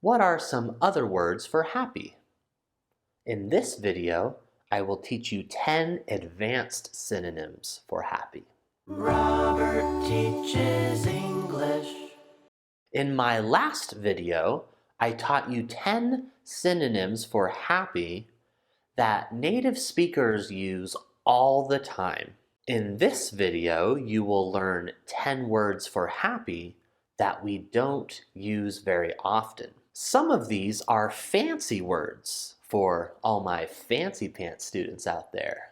What are some other words for happy? In this video, I will teach you 10 advanced synonyms for happy. Robert teaches English. In my last video, I taught you 10 synonyms for happy that native speakers use all the time. In this video, you will learn 10 words for happy that we don't use very often. Some of these are fancy words for all my fancy pants students out there.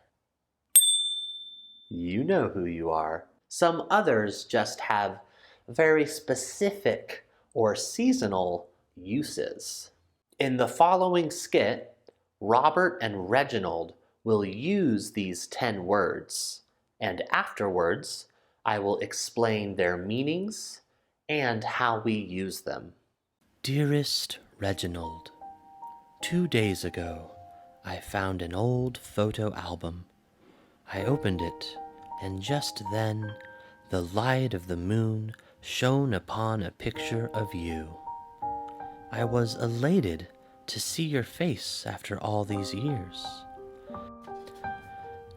You know who you are. Some others just have very specific or seasonal uses. In the following skit, Robert and Reginald will use these 10 words, and afterwards, I will explain their meanings and how we use them. Dearest Reginald, 2 days ago, I found an old photo album. I opened it, and just then, the light of the moon shone upon a picture of you. I was elated to see your face after all these years.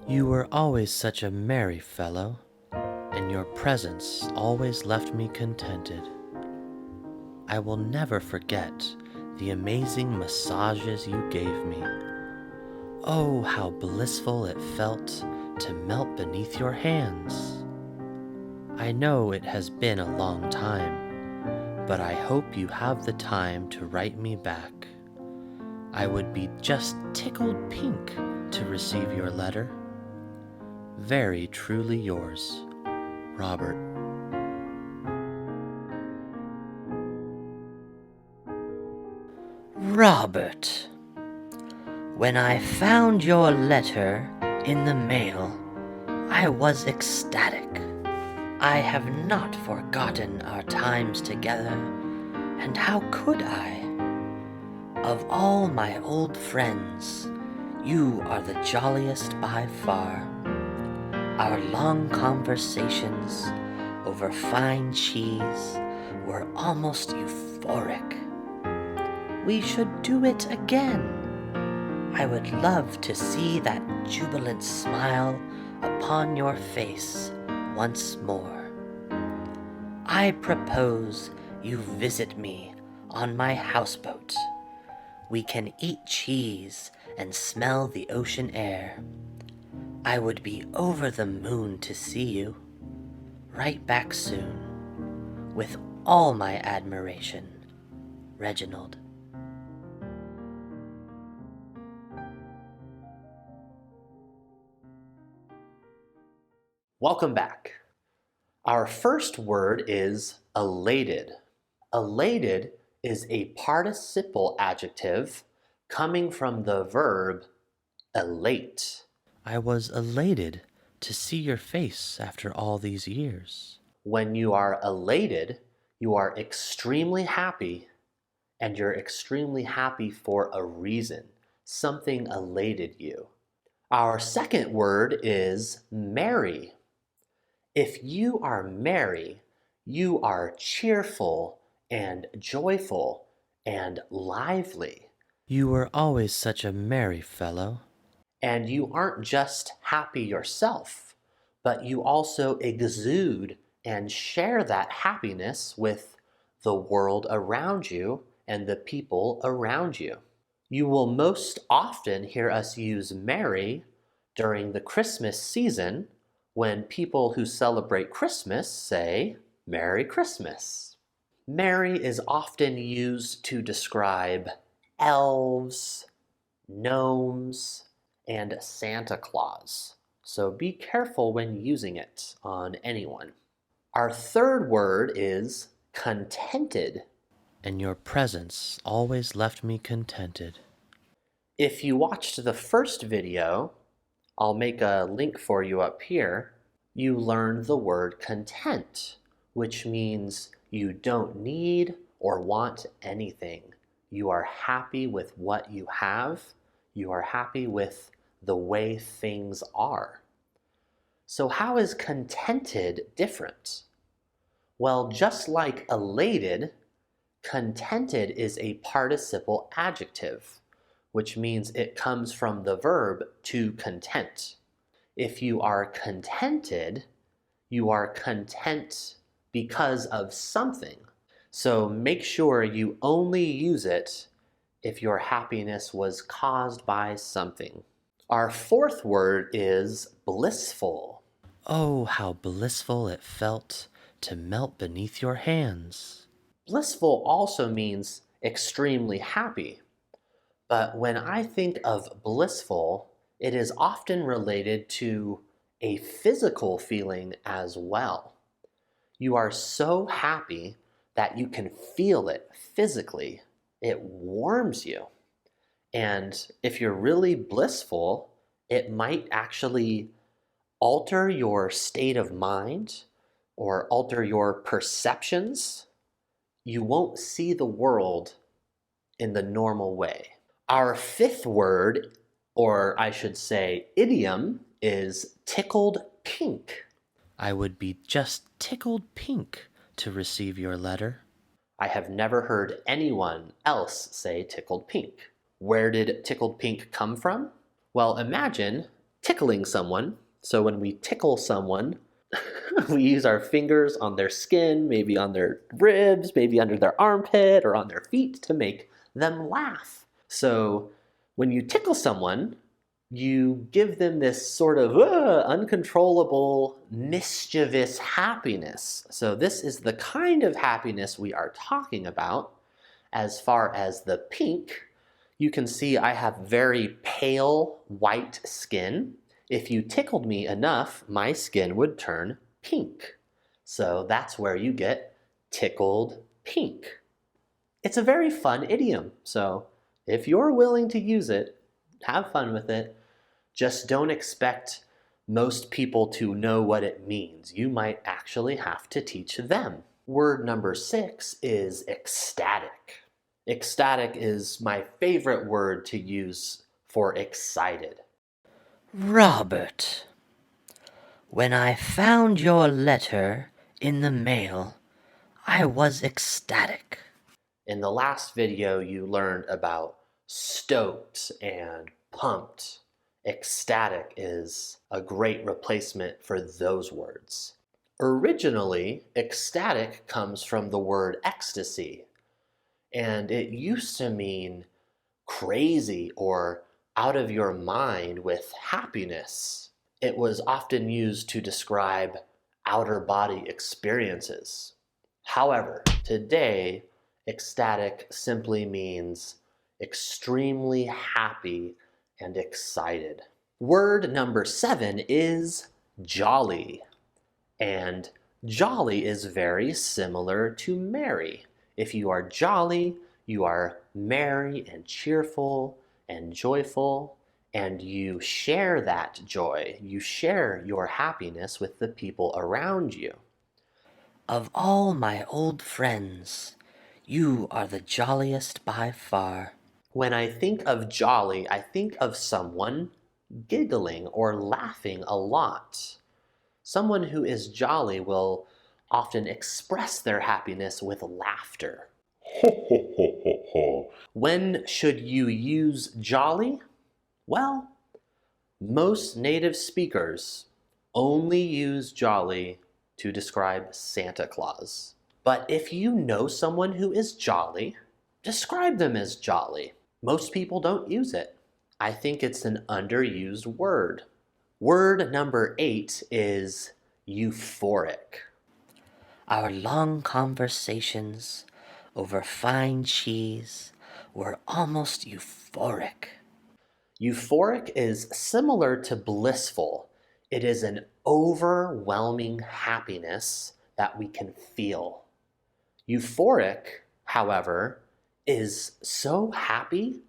You were always such a merry fellow, and your presence always left me contented. I will never forget the amazing massages you gave me. Oh, how blissful it felt to melt beneath your hands. I know it has been a long time, but I hope you have the time to write me back. I would be just tickled pink to receive your letter. Very truly yours, Robert. Robert, when I found your letter in the mail, I was ecstatic. I have not forgotten our times together, and how could I? Of all my old friends, you are the jolliest by far. Our long conversations over fine cheese were almost euphoric. We should do it again. I would love to see that jubilant smile upon your face once more. I propose you visit me on my houseboat. We can eat cheese and smell the ocean air. I would be over the moon to see you. Write back soon. With all my admiration, Reginald. Welcome back. Our first word is elated. Elated is a participle adjective coming from the verb elate. I was elated to see your face after all these years. When you are elated, you are extremely happy, and you're extremely happy for a reason. Something elated you. Our second word is merry. If you are merry, you are cheerful and joyful and lively. You were always such a merry fellow. And you aren't just happy yourself, but you also exude and share that happiness with the world around you and the people around you. You will most often hear us use merry during the Christmas season when people who celebrate Christmas say, Merry Christmas. Merry is often used to describe elves, gnomes, and Santa Claus, so be careful when using it on anyone. Our third word is contented. And your presence always left me contented. If you watched the first video, I'll make a link for you up here, you learned the word content, which means you don't need or want anything. You are happy with what you have. You are happy with the way things are. So how is contented different? Well, just like elated, Contented is a participle adjective, which means it comes from the verb to content. If you are contented, you are content because of something. So make sure you only use it if your happiness was caused by something. Our fourth word is blissful. Oh, how blissful it felt to melt beneath your hands. Blissful also means extremely happy. But when I think of blissful, it is often related to a physical feeling as well. You are so happy that you can feel it physically. It warms you. And if you're really blissful, it might actually alter your state of mind or alter your perceptions. You won't see the world in the normal way. Our fifth word, or I should say idiom, is tickled pink. I would be just tickled pink to receive your letter. I have never heard anyone else say tickled pink. Where did tickled pink come from? Well, imagine tickling someone. So when we tickle someone, we use our fingers on their skin, maybe on their ribs, maybe under their armpit or on their feet to make them laugh. So when you tickle someone, you give them this sort of uncontrollable, mischievous happiness. So this is the kind of happiness we are talking about. As far as the pink, you can see I have very pale white skin. If you tickled me enough, my skin would turn pink. So that's where you get tickled pink. It's a very fun idiom, so if you're willing to use it, have fun with it. Just don't expect most people to know what it means. You might actually have to teach them. Word number 6 is ecstatic. Ecstatic is my favorite word to use for excited. Robert, when I found your letter in the mail, I was ecstatic. In the last video, you learned about stoked and pumped. Ecstatic is a great replacement for those words. Originally, ecstatic comes from the word ecstasy, and it used to mean crazy or out of your mind with happiness. It was often used to describe outer body experiences. However, today, ecstatic simply means extremely happy and excited. Word number 7 is jolly. And jolly is very similar to merry. If you are jolly, you are merry and cheerful and joyful, and you share that joy. You share your happiness with the people around you. Of all my old friends, you are the jolliest by far. When I think of jolly, I think of someone giggling or laughing a lot. Someone who is jolly will often express their happiness with laughter. Ho, ho, ho, ho, ho. When should you use jolly? Well, most native speakers only use jolly to describe Santa Claus. But if you know someone who is jolly, describe them as jolly. Most people don't use it. I think it's an underused word. Word number 8 is euphoric. Our long conversations over fine cheese were almost euphoric. Euphoric is similar to blissful. It is an overwhelming happiness that we can feel. Euphoric, however, is so happy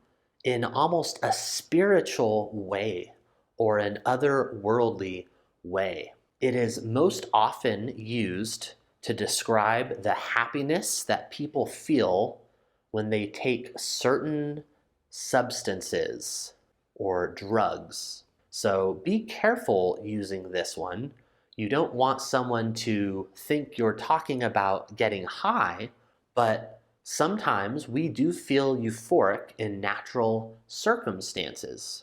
in almost a spiritual way or an otherworldly way. It is most often used to describe the happiness that people feel when they take certain substances or drugs. So be careful using this one. You don't want someone to think you're talking about getting high, but Sometimes we do feel euphoric in natural circumstances.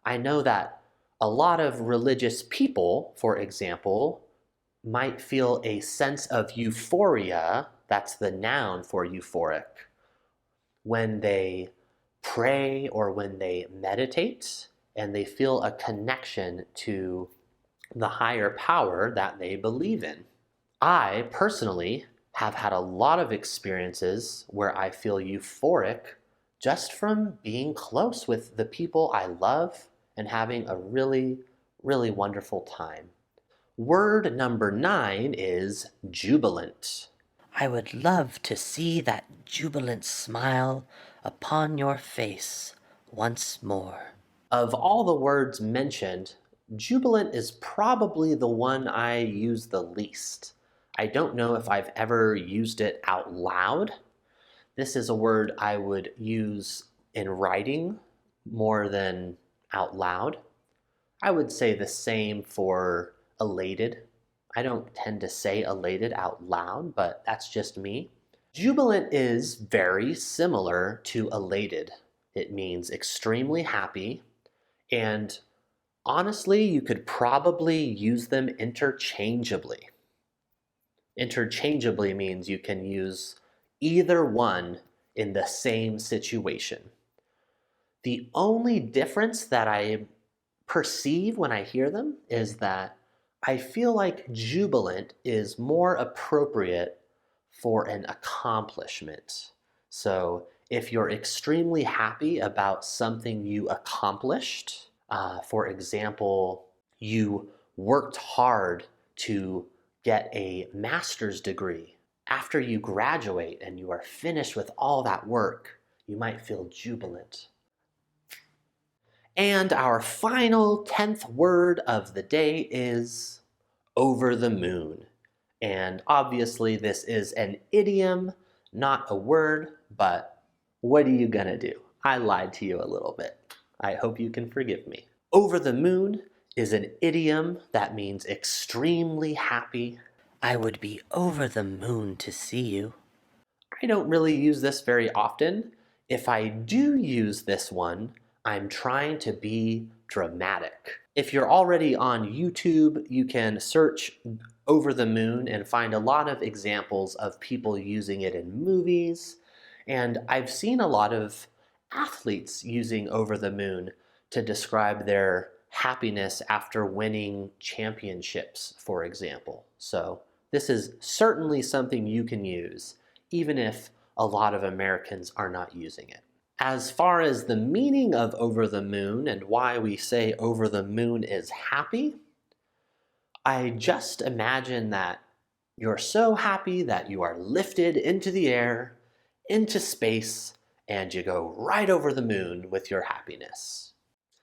I know that a lot of religious people, for example, might feel a sense of euphoria, that's the noun for euphoric, when they pray or when they meditate and they feel a connection to the higher power that they believe in. I personally have had a lot of experiences where I feel euphoric just from being close with the people I love and having a really, really wonderful time. Word number 9 is jubilant. I would love to see that jubilant smile upon your face once more. Of all the words mentioned, jubilant is probably the one I use the least. I don't know if I've ever used it out loud. This is a word I would use in writing more than out loud. I would say the same for elated. I don't tend to say elated out loud, but that's just me. Jubilant is very similar to elated. It means extremely happy, and honestly, you could probably use them interchangeably. Interchangeably means you can use either one in the same situation. The only difference that I perceive when I hear them is that I feel like jubilant is more appropriate for an accomplishment. So if you're extremely happy about something you accomplished, for example, you worked hard to get a master's degree. After you graduate and you are finished with all that work, you might feel jubilant. And our final 10th word of the day is over the moon. And obviously this is an idiom, not a word, but what are you gonna do? I lied to you a little bit. I hope you can forgive me. Over the moon is an idiom that means extremely happy. I would be over the moon to see you. I don't really use this very often. If I do use this one, I'm trying to be dramatic. If you're already on YouTube, you can search over the moon and find a lot of examples of people using it in movies. And I've seen a lot of athletes using over the moon to describe their happiness after winning championships, for example. So this is certainly something you can use, even if a lot of Americans are not using it. As far as the meaning of over the moon and why we say over the moon is happy, I just imagine that you're so happy that you are lifted into the air, into space, and you go right over the moon with your happiness.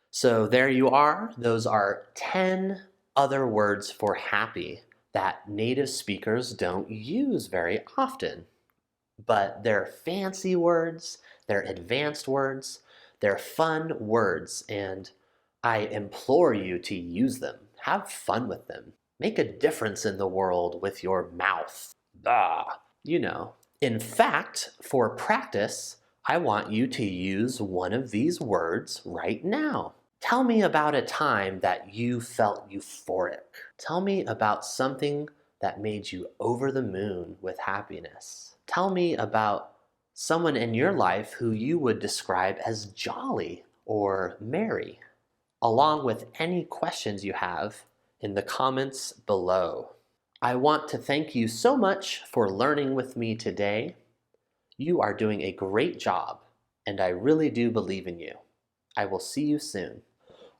So there you are. Those are 10 other words for happy that native speakers don't use very often. But they're fancy words, they're advanced words, they're fun words, and I implore you to use them. Have fun with them. Make a difference in the world with your mouth. You know. In fact, for practice, I want you to use one of these words right now. Tell me about a time that you felt euphoric. Tell me about something that made you over the moon with happiness. Tell me about someone in your life who you would describe as jolly or merry, along with any questions you have in the comments below. I want to thank you so much for learning with me today. You are doing a great job, and I really do believe in you. I will see you soon.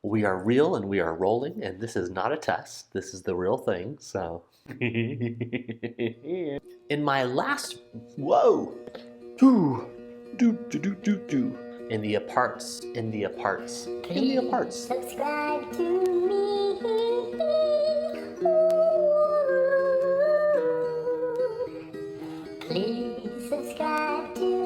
We are real and we are rolling, and this is not a test. This is the real thing, so. In my last, in the aparts. Please subscribe to me. Please subscribe to